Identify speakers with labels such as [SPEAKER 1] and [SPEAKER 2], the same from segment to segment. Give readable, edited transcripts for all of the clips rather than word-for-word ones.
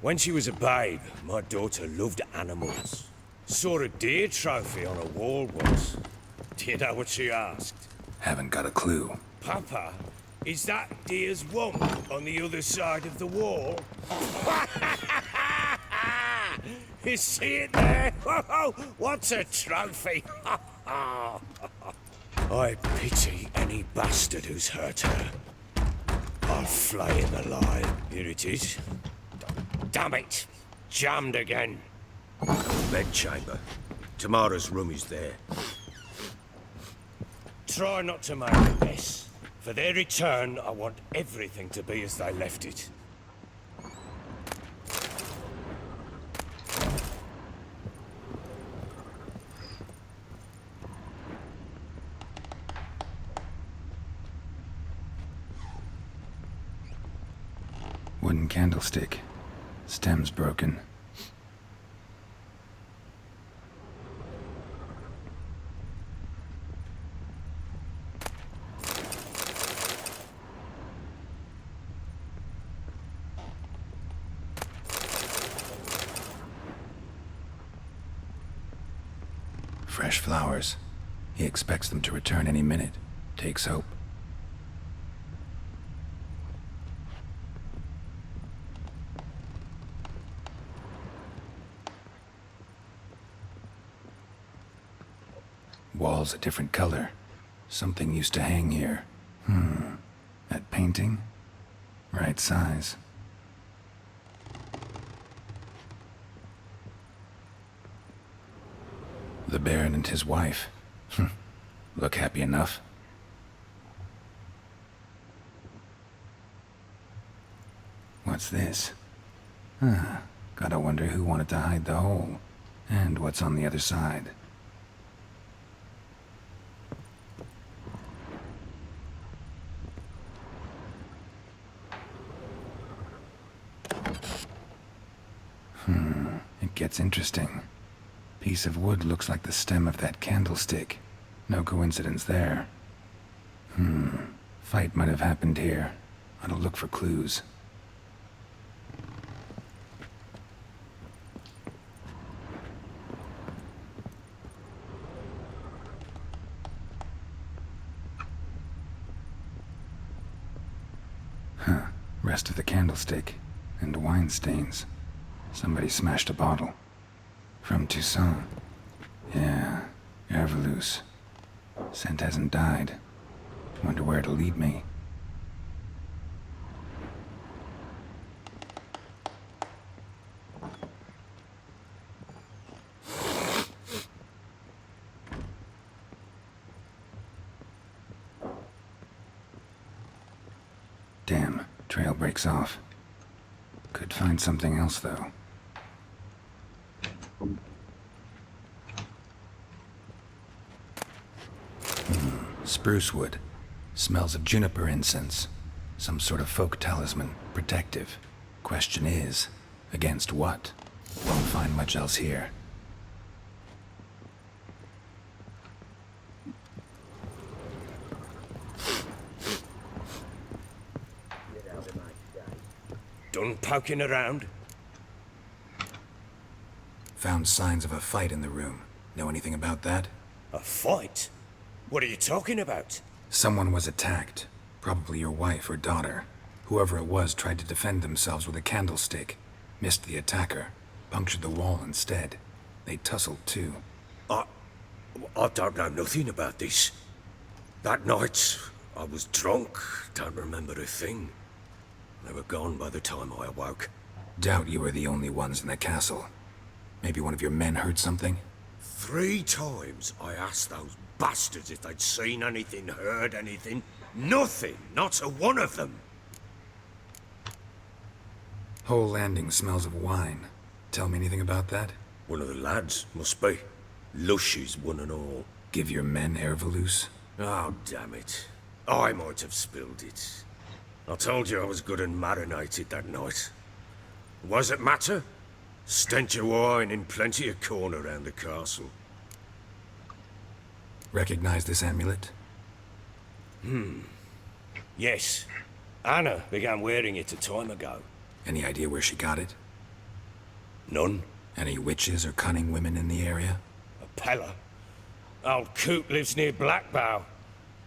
[SPEAKER 1] When she was a babe, my daughter loved animals. Saw a deer trophy on a wall once. Do you know what she asked?
[SPEAKER 2] Haven't got a clue.
[SPEAKER 1] Papa, is that deer's wump on the other side of the wall? You see it there? Whoa, what's a trophy? I pity any bastard who's hurt her. I'll flay him alive. Here it is. Damn it! Jammed again. Bedchamber. Tamara's room is there. Try not to make a mess. For their return, I want everything to be as they left it.
[SPEAKER 2] Wooden candlestick. Stem's broken. Fresh flowers. He expects them to return any minute. Takes hope. Wall's a different color. Something used to hang here. That painting? Right size. The Baron and his wife. Look happy enough. What's this? Gotta wonder who wanted to hide the hole. And what's on the other side. It gets interesting. Piece of wood looks like the stem of that candlestick. No coincidence there. Fight might have happened here. Ought to look for clues. Rest of the candlestick. And wine stains. Somebody smashed a bottle. From Toussaint. Yeah, Herveloos. Scent hasn't died. Wonder where it'll lead me. Damn, trail breaks off. Could find something else, though. Spruce wood. Smells of juniper incense. Some sort of folk talisman. Protective. Question is, against what? Won't find much else here.
[SPEAKER 1] Done poking around?
[SPEAKER 2] Found signs of a fight in the room. Know anything about that?
[SPEAKER 1] A fight? What are you talking about?
[SPEAKER 2] Someone was attacked. Probably your wife or daughter. Whoever it was tried to defend themselves with a candlestick. Missed the attacker. Punctured the wall instead. They tussled too.
[SPEAKER 1] I don't know nothing about this. That night, I was drunk. Don't remember a thing. They were gone by the time I awoke.
[SPEAKER 2] Doubt you were the only ones in the castle. Maybe one of your men heard something?
[SPEAKER 1] 3 times I asked those bastards if they'd seen anything, heard anything. Nothing, not a one of them.
[SPEAKER 2] Whole landing smells of wine. Tell me anything about that?
[SPEAKER 1] One of the lads, must be. Lushes, one and all.
[SPEAKER 2] Give your men Herveloos?
[SPEAKER 1] Oh, damn it. I might have spilled it. I told you I was good and marinated that night. What does it matter? Stench of wine in plenty of corn around the castle.
[SPEAKER 2] Recognize this amulet?
[SPEAKER 1] Yes. Anna began wearing it a time ago.
[SPEAKER 2] Any idea where she got it?
[SPEAKER 1] None.
[SPEAKER 3] Any witches or cunning women in the area?
[SPEAKER 1] A Pella. Old Coot lives near Blackbow.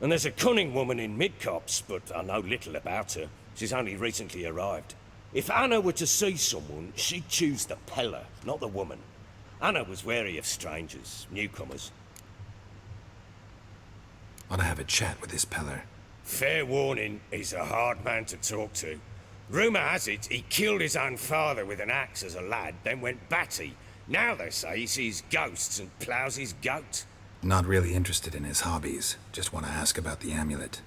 [SPEAKER 1] And there's a cunning woman in Midcopse, but I know little about her. She's only recently arrived. If Anna were to see someone, she'd choose the Pella, not the woman. Anna was wary of strangers, newcomers.
[SPEAKER 3] Ought to have a chat with this Peller.
[SPEAKER 1] Fair warning, he's a hard man to talk to. Rumour has it he killed his own father with an axe as a lad, then went batty. Now they say he sees ghosts and ploughs his goat.
[SPEAKER 3] Not really interested in his hobbies. Just want to ask about the amulet.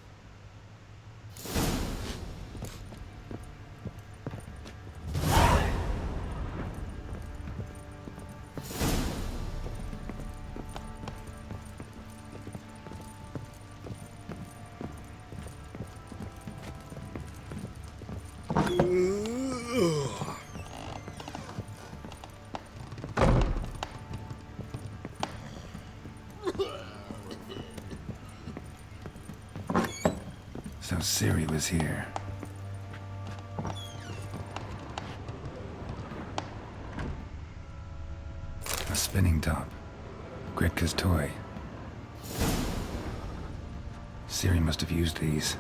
[SPEAKER 2] So Ciri was here. A spinning top. Gretka's toy. Ciri must have used these.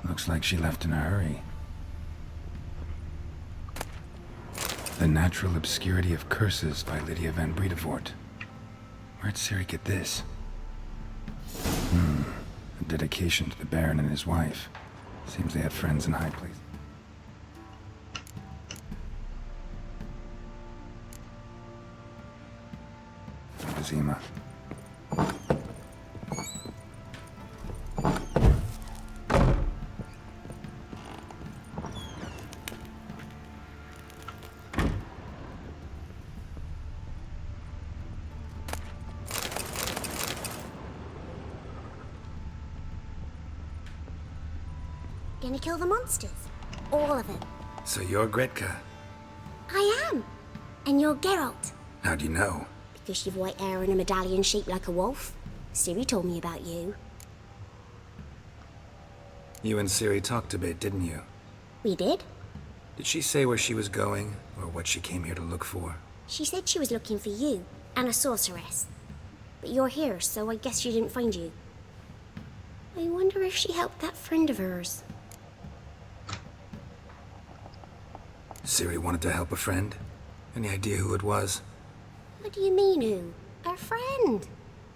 [SPEAKER 2] Looks like she left in a hurry. The Natural Obscurity of Curses by Lydia van Bredevoort. Where'd Ciri get this? A dedication to the Baron and his wife. Seems they had friends in high places. Zima.
[SPEAKER 4] Gonna kill the monsters. All of them.
[SPEAKER 3] So you're Gretka.
[SPEAKER 4] I am. And you're Geralt.
[SPEAKER 3] How'd you know?
[SPEAKER 4] Because you've white hair and a medallion shaped like a wolf. Ciri told me about you.
[SPEAKER 3] You and Ciri talked a bit, didn't you?
[SPEAKER 4] We did.
[SPEAKER 3] Did she say where she was going, or what she came here to look for?
[SPEAKER 4] She said she was looking for you and a sorceress. But you're here, so I guess she didn't find you. I wonder if she helped that friend of hers.
[SPEAKER 3] Ciri wanted to help a friend? Any idea who it was?
[SPEAKER 4] What do you mean, who? Her friend.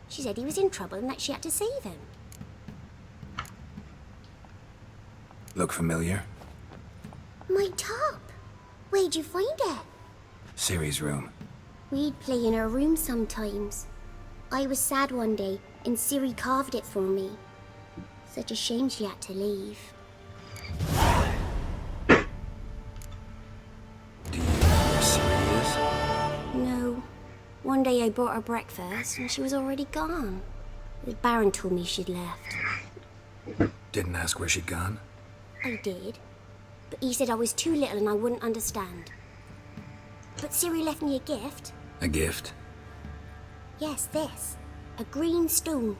[SPEAKER 4] She said he was in trouble and that she had to save him.
[SPEAKER 3] Look familiar?
[SPEAKER 4] My top. Where'd you find it?
[SPEAKER 3] Ciri's room.
[SPEAKER 4] We'd play in her room sometimes. I was sad one day and Ciri carved it for me. Such a shame she had to leave.
[SPEAKER 3] Do you know where Ciri is?
[SPEAKER 4] No. One day I brought her breakfast and she was already gone. The Baron told me she'd left.
[SPEAKER 3] Didn't ask where she'd gone?
[SPEAKER 4] I did. But he said I was too little and I wouldn't understand. But Ciri left me a gift.
[SPEAKER 3] A gift?
[SPEAKER 4] Yes, this. A green stone.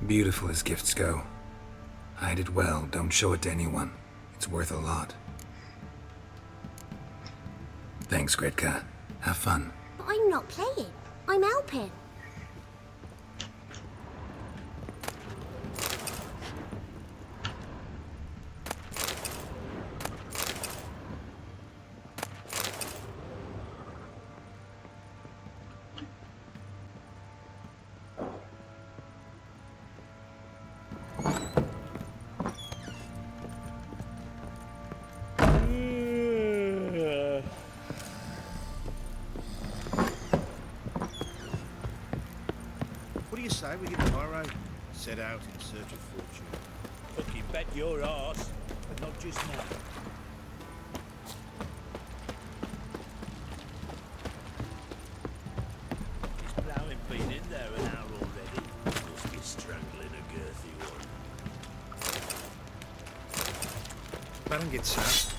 [SPEAKER 3] Beautiful as gifts go. Hide it well, don't show it to anyone. It's worth a lot. Thanks, Gretka. Have fun.
[SPEAKER 4] But I'm not playing. I'm helping.
[SPEAKER 5] What do you say we get tomorrow? Set out in search of fortune.
[SPEAKER 1] Fucking bet your arse, but not just now. His ploughing been in there an hour already. Must be strangling a girthy one.
[SPEAKER 5] Baron gets sad.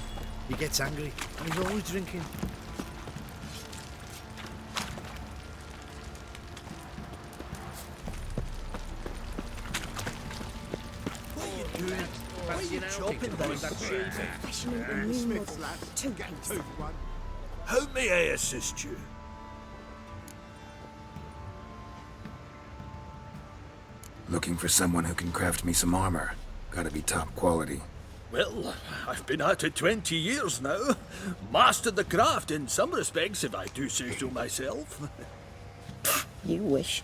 [SPEAKER 5] He gets angry, and he's always drinking. What are you doing? Fancying out
[SPEAKER 6] shopping down that way.
[SPEAKER 4] Fashioning the new model two-piece.
[SPEAKER 6] How may I assist you?
[SPEAKER 3] Looking for someone who can craft me some armor. Gotta be top quality.
[SPEAKER 6] Well, I've been at it 20 years now. Mastered the craft in some respects, if I do say so myself.
[SPEAKER 4] You wish.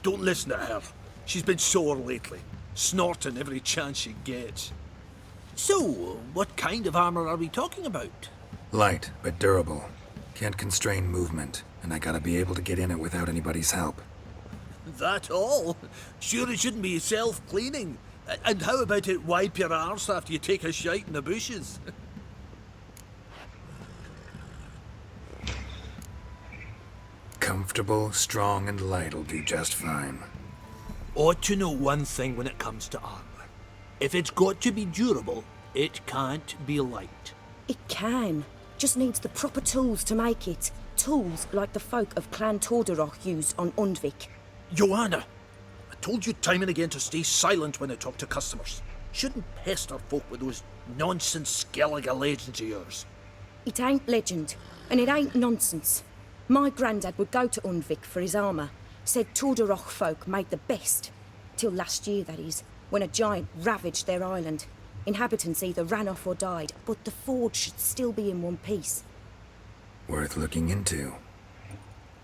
[SPEAKER 6] Don't listen to her. She's been sore lately, snorting every chance she gets. So, what kind of armor are we talking about?
[SPEAKER 3] Light, but durable. Can't constrain movement, and I gotta be able to get in it without anybody's help.
[SPEAKER 6] That all? Sure it shouldn't be self-cleaning. And how about it wipe your arse after you take a shite in the bushes?
[SPEAKER 3] Comfortable, strong, and light'll do just fine.
[SPEAKER 6] Ought to know one thing when it comes to armor. If it's got to be durable, it can't be light.
[SPEAKER 7] It can. Just needs the proper tools to make it. Tools like the folk of Clan Torderoch used on Undvik.
[SPEAKER 6] Joanna, I told you time and again to stay silent when I talk to customers. Shouldn't pester folk with those nonsense Skellige legends of yours.
[SPEAKER 7] It ain't legend, and it ain't nonsense. My granddad would go to Undvik for his armour. Said Torderoch folk made the best. Till last year, that is, when a giant ravaged their island. Inhabitants either ran off or died, but the forge should still be in one piece.
[SPEAKER 3] Worth looking into.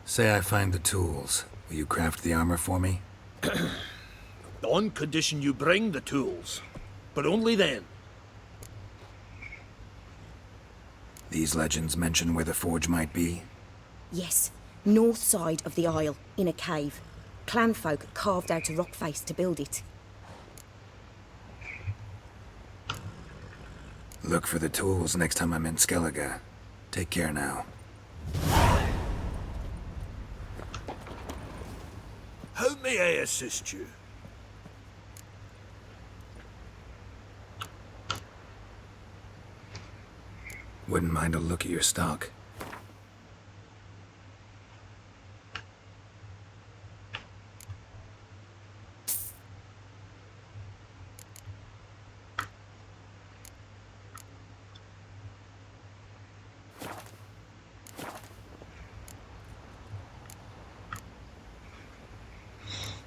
[SPEAKER 3] Say I find the tools. Will you craft the armor for me?
[SPEAKER 6] On condition you bring the tools. But only then.
[SPEAKER 3] These legends mention where the forge might be?
[SPEAKER 7] Yes, north side of the isle, in a cave. Clanfolk carved out a rock face to build it.
[SPEAKER 3] Look for the tools next time I'm in Skellige. Take care now.
[SPEAKER 6] How may I assist you?
[SPEAKER 3] Wouldn't mind a look at your stock.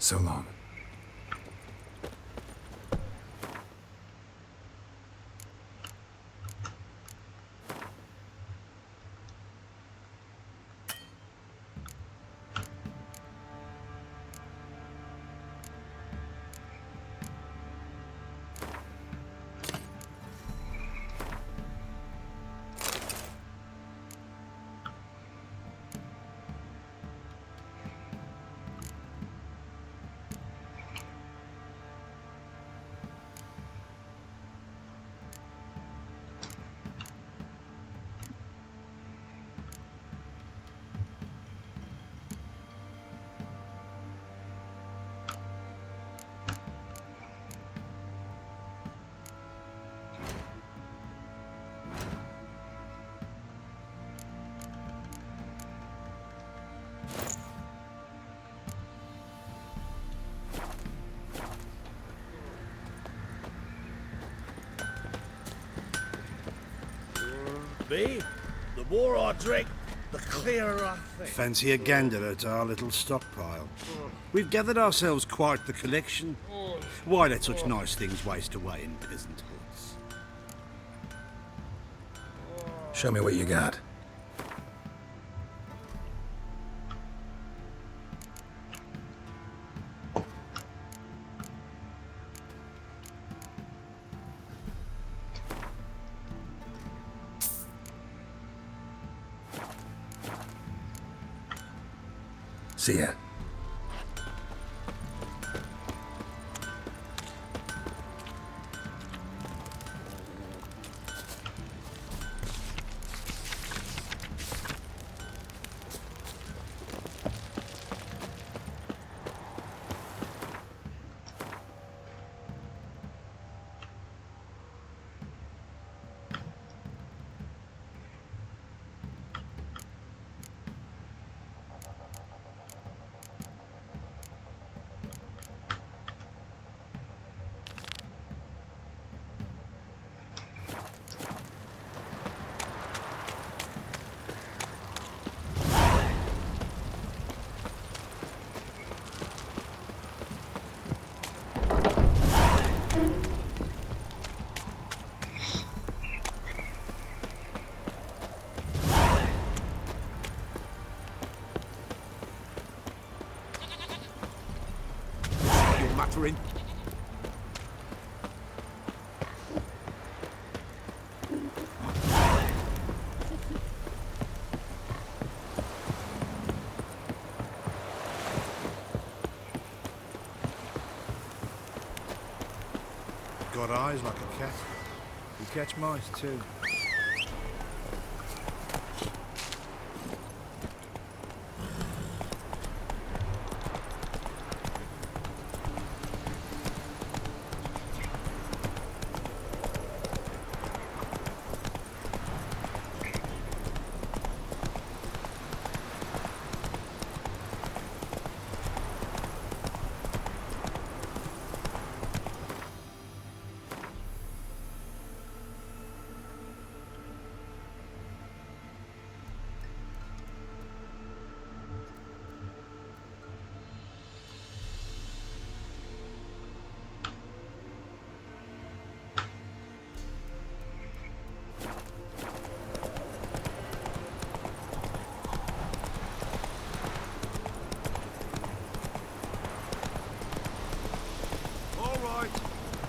[SPEAKER 3] So long.
[SPEAKER 5] Me? The more I drink, the clearer I think. Fancy a gander at our little stockpile. We've gathered ourselves quite the collection. Why let such nice things waste away in peasant hoods?
[SPEAKER 3] Show me what you got. See ya.
[SPEAKER 5] for him. Got eyes like a cat. You catch mice too.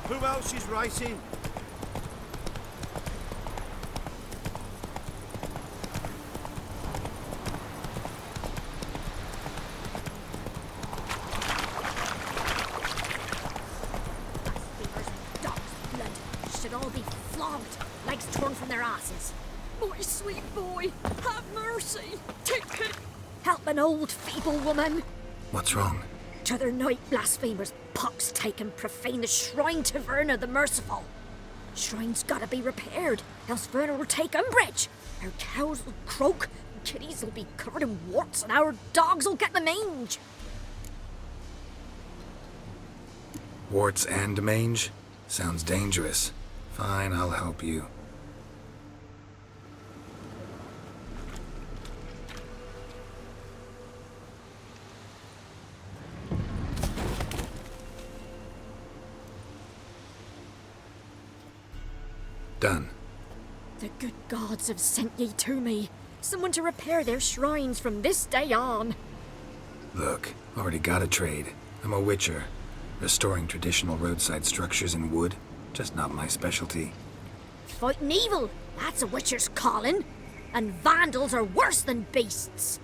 [SPEAKER 5] Who else is racing?
[SPEAKER 8] Dogs' blood should all be flogged, legs torn from their asses. My sweet boy, have mercy. Take pity. Help an old feeble woman.
[SPEAKER 3] What's wrong?
[SPEAKER 8] T'other night blasphemers pox take and profane the shrine to Verna the Merciful. Shrine's gotta be repaired, else Verna will take umbrage. Our cows will croak, kitties will be covered in warts, and our dogs will get the mange.
[SPEAKER 3] Warts and mange? Sounds dangerous. Fine, I'll help you. Done.
[SPEAKER 8] The good gods have sent ye to me. Someone to repair their shrines from this day on.
[SPEAKER 3] Look, already got a trade. I'm a witcher. Restoring traditional roadside structures in wood, just not my specialty.
[SPEAKER 8] Fighting evil, that's a witcher's calling. And vandals are worse than beasts.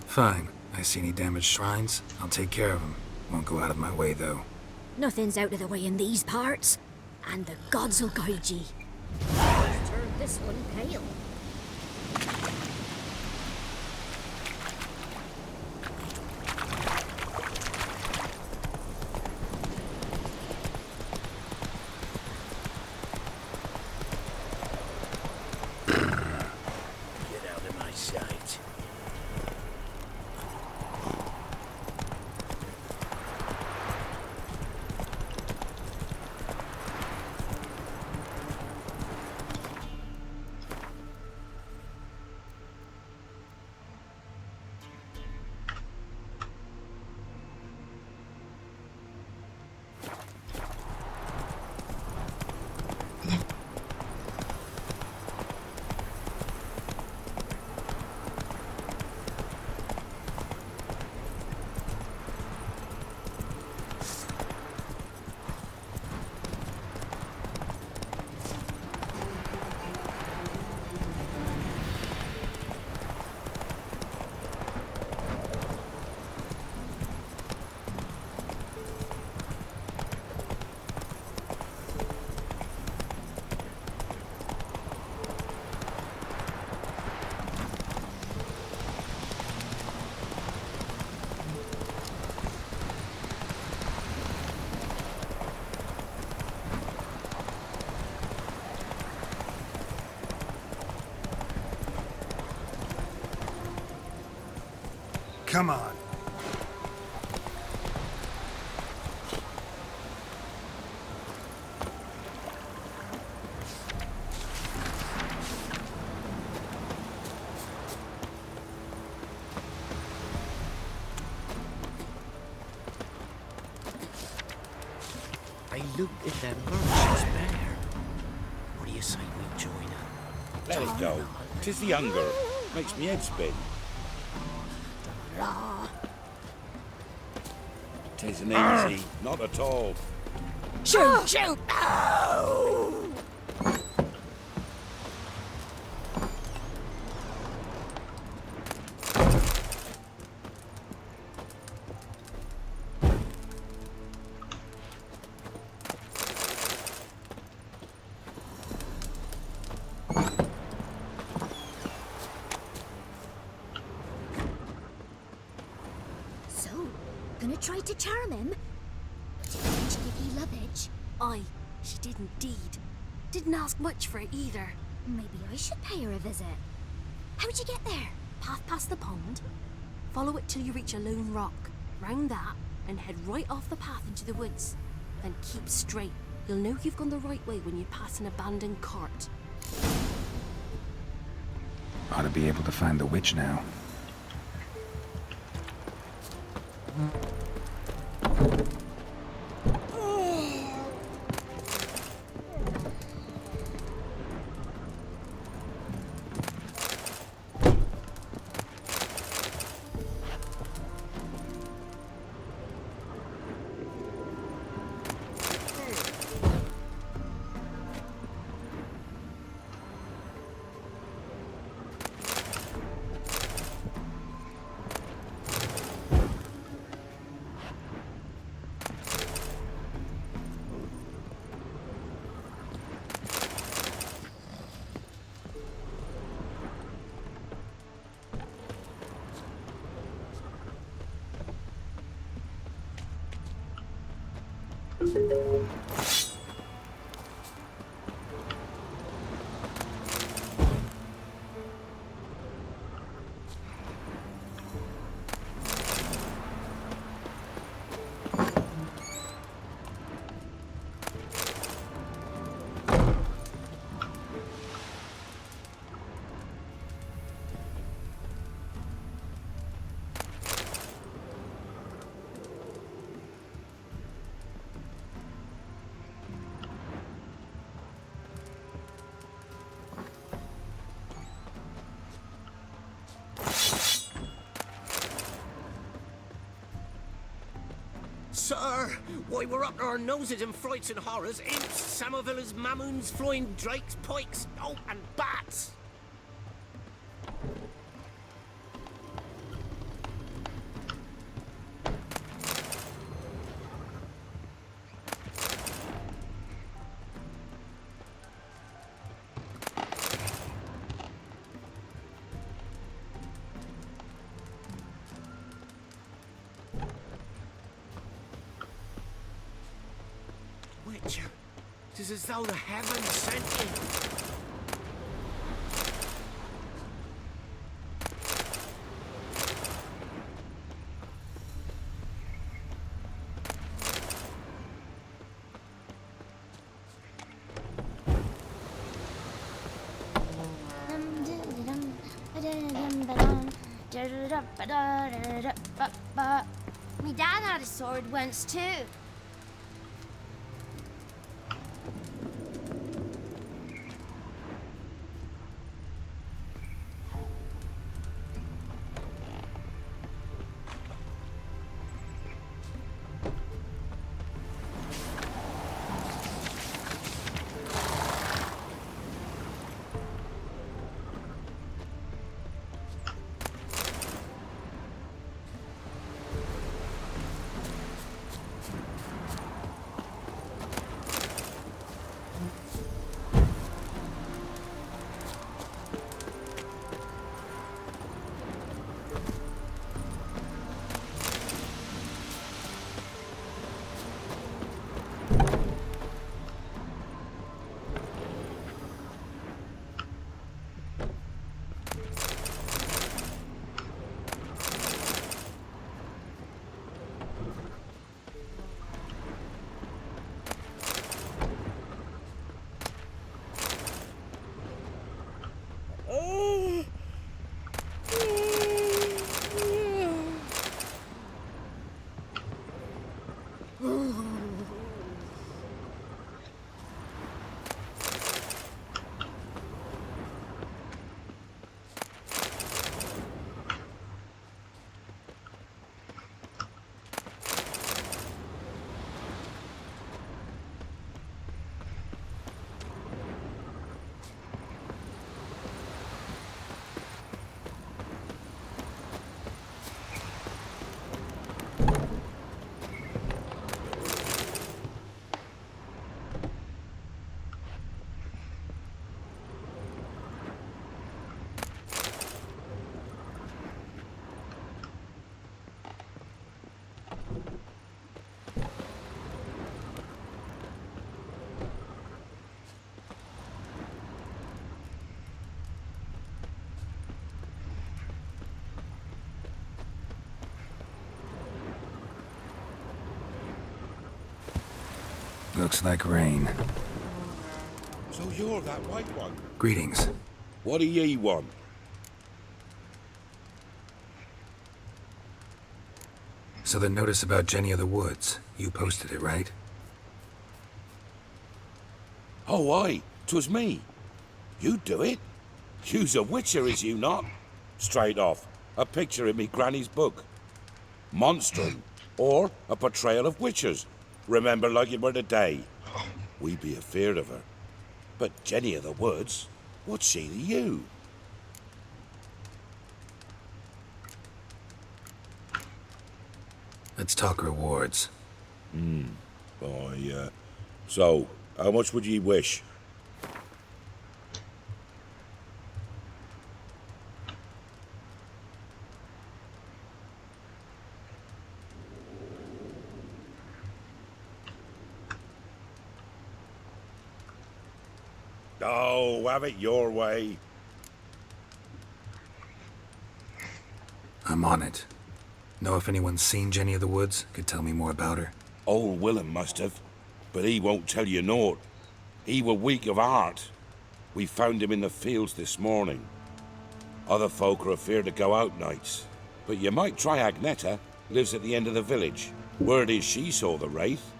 [SPEAKER 3] Fine. I see any damaged shrines, I'll take care of them. Won't go out of my way, though.
[SPEAKER 8] Nothing's out of the way in these parts, and the gods will guide ye. Turn this one pale.
[SPEAKER 1] Get out of my sight.
[SPEAKER 5] Come on.
[SPEAKER 1] I looked at that merchant's bear. What do you say we join her?
[SPEAKER 9] Let it go. 'Tis the hunger. Makes me head spin. 'Tisn't easy, not at all.
[SPEAKER 7] Shoot! Shoot!
[SPEAKER 8] So, gonna try to charm him? Did she give you luggage?
[SPEAKER 10] Aye, she did indeed. Didn't ask much for it either.
[SPEAKER 8] Maybe I should pay her a visit. How'd you get there?
[SPEAKER 10] Path past the pond. Follow it till you reach a lone rock. Round that, and head right off the path into the woods. Then keep straight. You'll know you've gone the right way when you pass an abandoned cart.
[SPEAKER 2] Ought to be able to find the witch now.
[SPEAKER 1] Sir, why we're up to our noses in frights and horrors, imps, Samovillas, mamoons, flying drakes, pikes, oh, and bats. Witcher, 'tis as though the heavens sent you.
[SPEAKER 4] Me dad had a sword once too.
[SPEAKER 2] looks like rain.
[SPEAKER 9] So you're that white one.
[SPEAKER 3] Greetings.
[SPEAKER 9] What do ye want?
[SPEAKER 3] So the notice about Jenny of the Woods, you posted it, right?
[SPEAKER 9] Oh, aye. 'Twas me. You do it? You's a witcher, is you not? Straight off. A picture in me granny's book. Monstrum. Or a portrayal of witchers. Remember like it were the day. We be afeard of her. But Jenny of the Woods, what's she to you?
[SPEAKER 3] Let's talk rewards.
[SPEAKER 9] So, how much would ye wish? Oh, have it your way.
[SPEAKER 3] I'm on it. Know if anyone's seen Jenny of the Woods? Could tell me more about her.
[SPEAKER 9] Old Willem must have, but he won't tell you naught. He were weak of heart. We found him in the fields this morning. Other folk are afeard to go out nights, but you might try Agneta, lives at the end of the village. Word is she saw the wraith.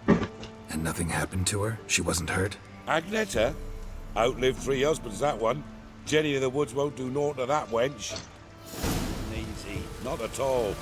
[SPEAKER 3] And nothing happened to her? She wasn't hurt?
[SPEAKER 9] Agneta? Outlived 3 husbands, that one. Jenny of the Woods won't do naught to that wench. Easy, not at all.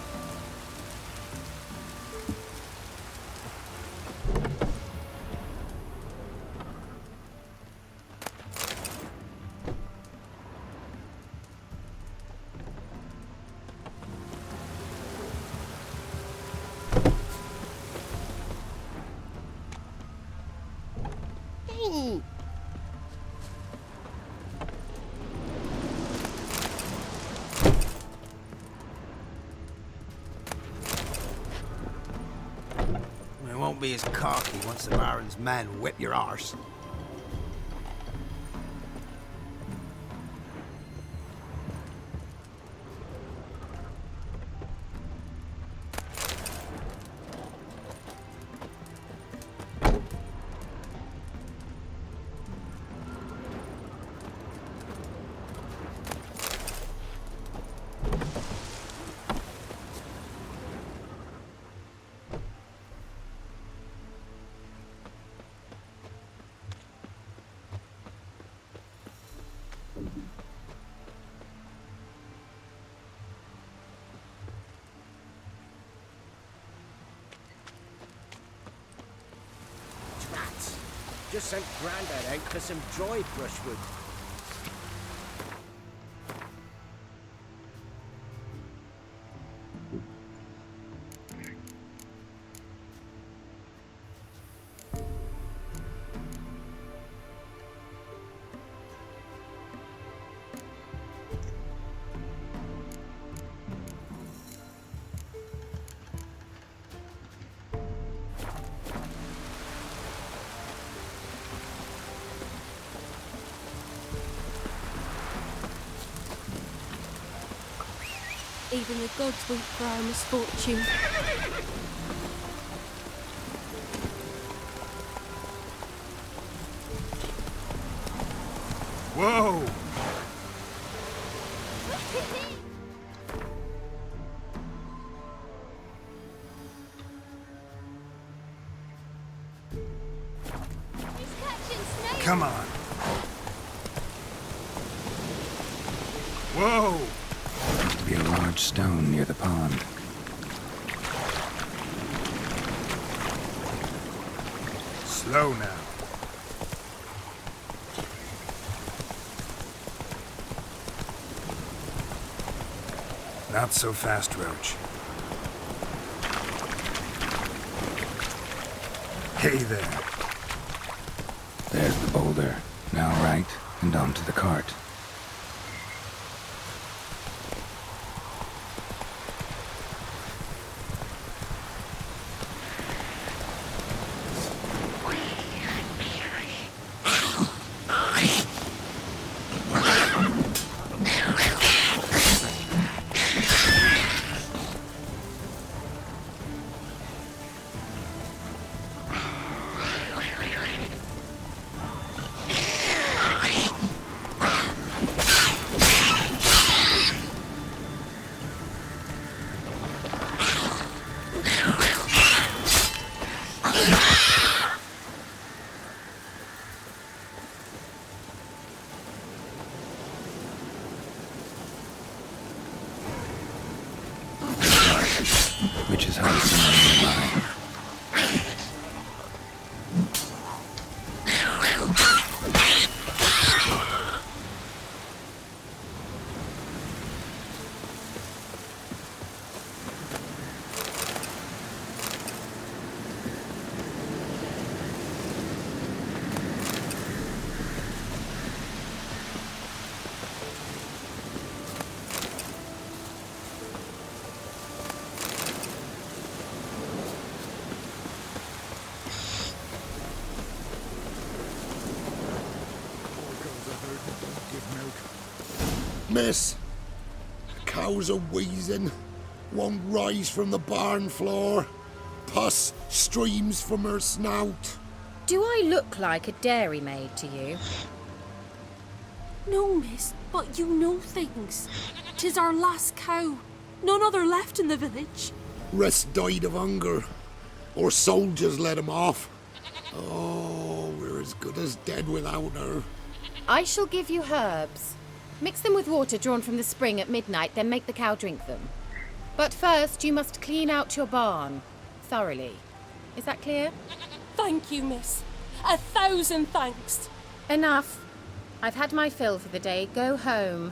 [SPEAKER 5] It won't be as cocky once the Baron's men whip your arse.
[SPEAKER 1] Just sent Grandad out for some dry brushwood.
[SPEAKER 10] Even the gods weep for our misfortune.
[SPEAKER 5] Whoa! Come on. Whoa!
[SPEAKER 2] Be a large stone near the pond.
[SPEAKER 5] Slow now. Not so fast, Roach. Hey there.
[SPEAKER 2] There's the boulder. Now right, and onto the cart. witch's hut is somewhere nearby.
[SPEAKER 9] Miss, the cows are wheezing, won't rise from the barn floor. Pus streams from her snout.
[SPEAKER 7] Do I look like a dairymaid to you?
[SPEAKER 10] No, miss, but you know things. 'Tis our last cow. None other left in the village.
[SPEAKER 9] Rest died of hunger, or soldiers let him off. Oh, we're as good as dead without her.
[SPEAKER 11] I shall give you herbs. Mix them with water drawn from the spring at midnight, then make the cow drink them. But first, you must clean out your barn. Thoroughly. Is that clear?
[SPEAKER 10] Thank you, miss. 1,000 thanks.
[SPEAKER 11] Enough. I've had my fill for the day. Go home.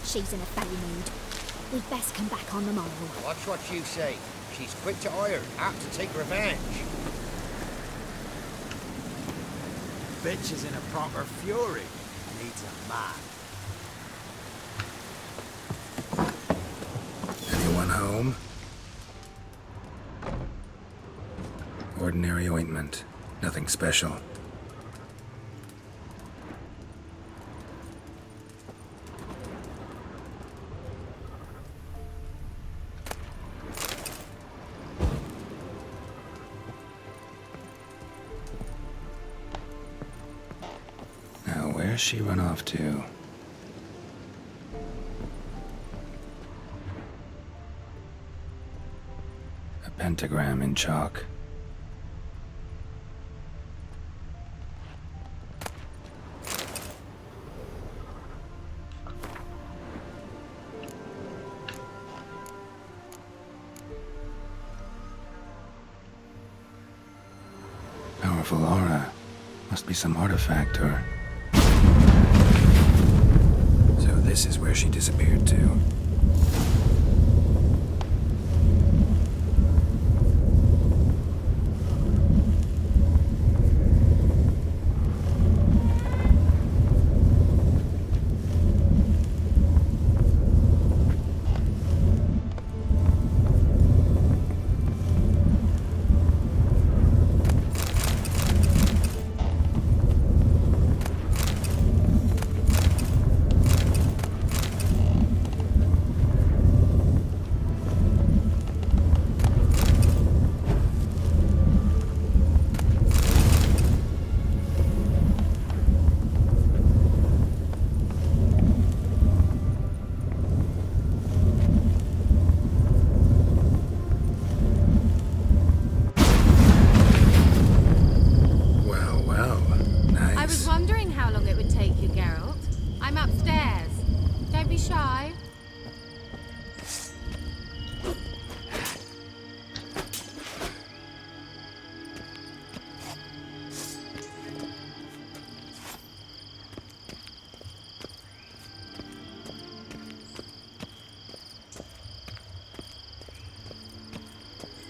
[SPEAKER 8] She's in a belly mood. We'd best come back on the morrow.
[SPEAKER 12] Watch what you say. She's quick to ire, apt to take revenge.
[SPEAKER 13] Bitch is in a proper fury. Needs a man.
[SPEAKER 3] Anyone home? Ordinary ointment. Nothing special.
[SPEAKER 2] Where's she run off to? A pentagram in chalk. Powerful aura. Must be some artifact or...
[SPEAKER 3] This is where she disappeared to.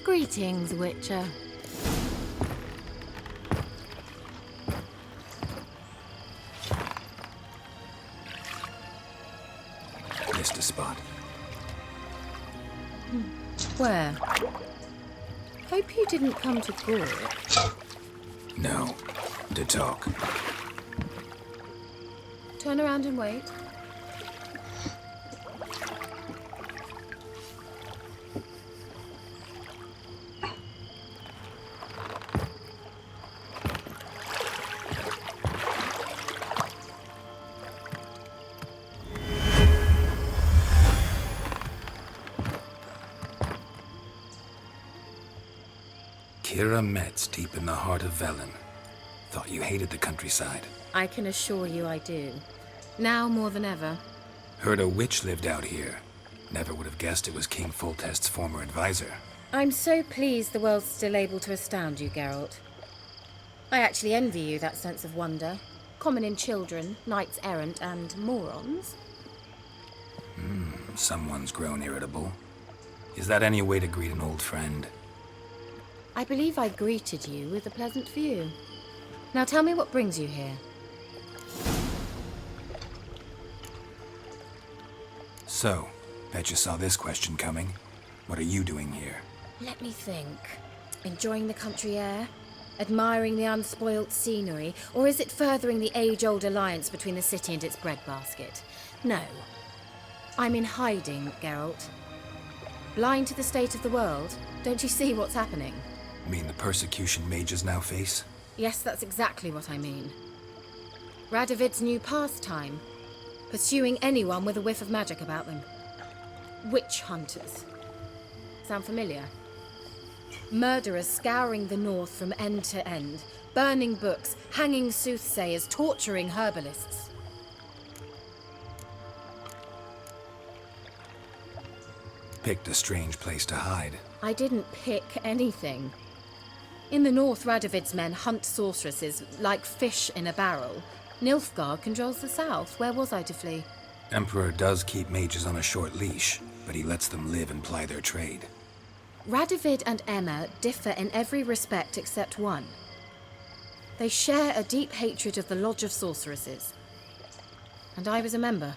[SPEAKER 11] Greetings, Witcher.
[SPEAKER 3] Missed a spot.
[SPEAKER 11] Where? Hope you didn't come to gore it.
[SPEAKER 3] No. To talk.
[SPEAKER 11] Turn around and wait.
[SPEAKER 3] Kira Metz deep in the heart of Velen. Thought you hated the countryside.
[SPEAKER 11] I can assure you I do. Now more than ever.
[SPEAKER 3] Heard a witch lived out here. Never would have guessed it was King Foltest's former advisor.
[SPEAKER 11] I'm so pleased the world's still able to astound you, Geralt. I actually envy you that sense of wonder. Common in children, knights errant, and morons.
[SPEAKER 3] Someone's grown irritable. Is that any way to greet an old friend?
[SPEAKER 11] I believe I greeted you with a pleasant view. Now tell me what brings you here.
[SPEAKER 3] So, bet you saw this question coming. What are you doing here?
[SPEAKER 11] Let me think. Enjoying the country air? Admiring the unspoilt scenery? Or is it furthering the age-old alliance between the city and its breadbasket? No. I'm in hiding, Geralt. Blind to the state of the world? Don't you see what's happening?
[SPEAKER 3] Mean the persecution mages now face?
[SPEAKER 11] Yes, that's exactly what I mean. Radovid's new pastime. Pursuing anyone with a whiff of magic about them. Witch hunters. Sound familiar? Murderers scouring the north from end to end, burning books, hanging soothsayers, torturing herbalists.
[SPEAKER 3] Picked a strange place to hide.
[SPEAKER 11] I didn't pick anything. In the north, Radovid's men hunt sorceresses like fish in a barrel. Nilfgaard controls the south. Where was I to flee?
[SPEAKER 3] Emperor does keep mages on a short leash, but he lets them live and ply their trade.
[SPEAKER 11] Radovid and Emma differ in every respect except one. They share a deep hatred of the Lodge of Sorceresses. And I was a member.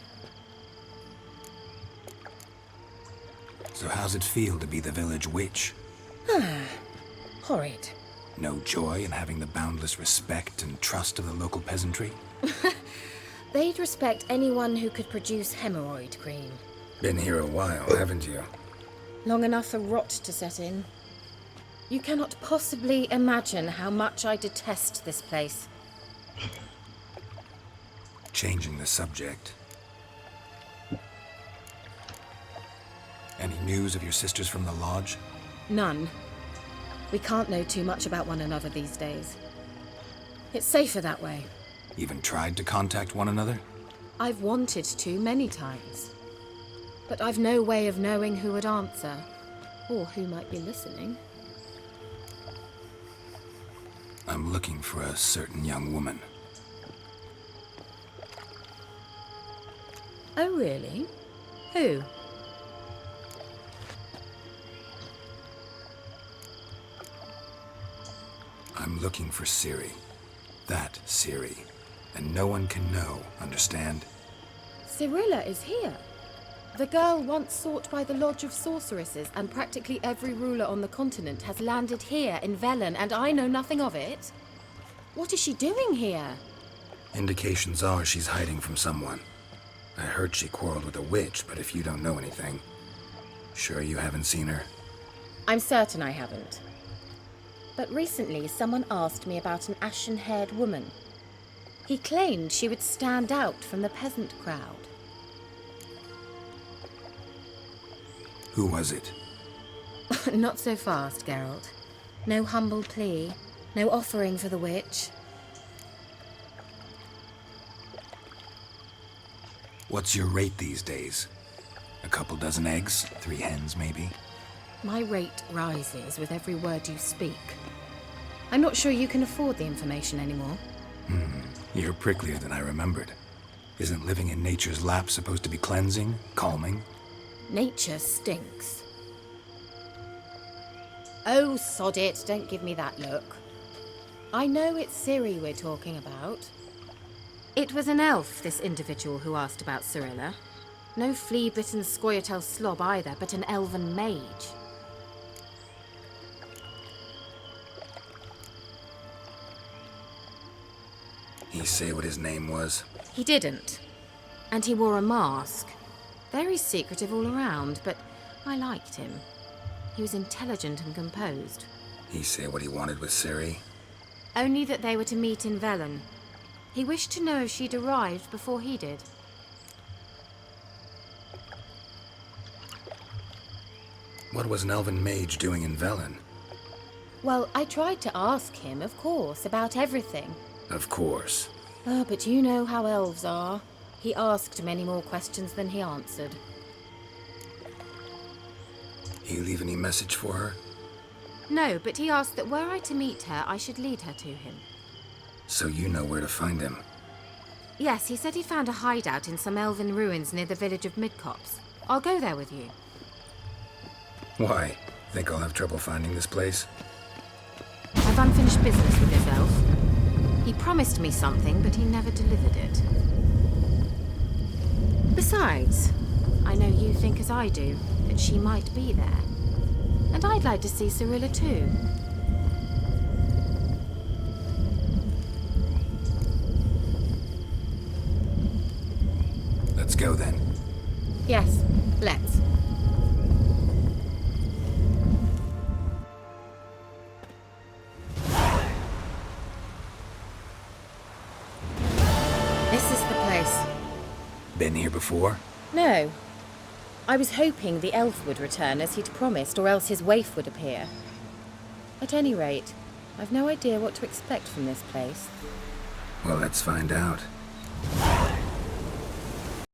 [SPEAKER 3] So how's it feel to be the village witch?
[SPEAKER 11] Horrid.
[SPEAKER 3] No joy in having the boundless respect and trust of the local peasantry?
[SPEAKER 11] They'd respect anyone who could produce hemorrhoid cream.
[SPEAKER 3] Been here a while, haven't you?
[SPEAKER 11] Long enough for rot to set in. You cannot possibly imagine how much I detest this place.
[SPEAKER 3] Changing the subject. Any news of your sisters from the lodge?
[SPEAKER 11] None. We can't know too much about one another these days. It's safer that way.
[SPEAKER 3] Even tried to contact one another?
[SPEAKER 11] I've wanted to many times. But I've no way of knowing who would answer, or who might be listening.
[SPEAKER 3] I'm looking for a certain young woman.
[SPEAKER 11] Oh, really? Who?
[SPEAKER 3] I'm looking for Ciri. That Ciri. And no one can know, understand?
[SPEAKER 11] Cirilla is here. The girl once sought by the Lodge of Sorceresses, and practically every ruler on the continent has landed here in Velen, and I know nothing of it. What is she doing here?
[SPEAKER 3] Indications are she's hiding from someone. I heard she quarreled with a witch, but if you don't know anything, sure you haven't seen her?
[SPEAKER 11] I'm certain I haven't. But recently someone asked me about an ashen-haired woman. He claimed she would stand out from the peasant crowd.
[SPEAKER 3] Who was it?
[SPEAKER 11] Not so fast, Geralt. No humble plea, no offering for the witch.
[SPEAKER 3] What's your rate these days? A couple dozen eggs? 3 hens, maybe?
[SPEAKER 11] My rate rises with every word you speak. I'm not sure you can afford the information anymore.
[SPEAKER 3] You're pricklier than I remembered. Isn't living in nature's lap supposed to be cleansing, calming?
[SPEAKER 11] Nature stinks. Oh, sod it, don't give me that look. I know it's Ciri we're talking about. It was an elf, this individual who asked about Cirilla. No flea-bitten Scoia'tael slob either, but an elven mage.
[SPEAKER 3] He say what his name was?
[SPEAKER 11] He didn't. And he wore a mask. Very secretive all around, but I liked him. He was intelligent and composed.
[SPEAKER 3] He say what he wanted with Ciri?
[SPEAKER 11] Only that they were to meet in Velen. He wished to know if she'd arrived before he did.
[SPEAKER 3] What was an elven mage doing in Velen?
[SPEAKER 11] Well, I tried to ask him, of course, about everything.
[SPEAKER 3] Of course.
[SPEAKER 11] Oh, but you know how elves are. He asked many more questions than he answered.
[SPEAKER 3] You leave any message for her?
[SPEAKER 11] No, but he asked that were I to meet her, I should lead her to him.
[SPEAKER 3] So you know where to find him?
[SPEAKER 11] Yes, he said he found a hideout in some elven ruins near the village of Midcopse. I'll go there with you.
[SPEAKER 3] Why? Think I'll have trouble finding this place?
[SPEAKER 11] I've unfinished business with this elf. He promised me something, but he never delivered it. Besides, I know you think as I do, that she might be there. And I'd like to see Cyrilla too.
[SPEAKER 3] Let's go then.
[SPEAKER 11] Yes, let's. This is the place.
[SPEAKER 3] Been here before?
[SPEAKER 11] No. I was hoping the elf would return as he'd promised, or else his waif would appear. At any rate, I've no idea what to expect from this place.
[SPEAKER 3] Well, let's find out.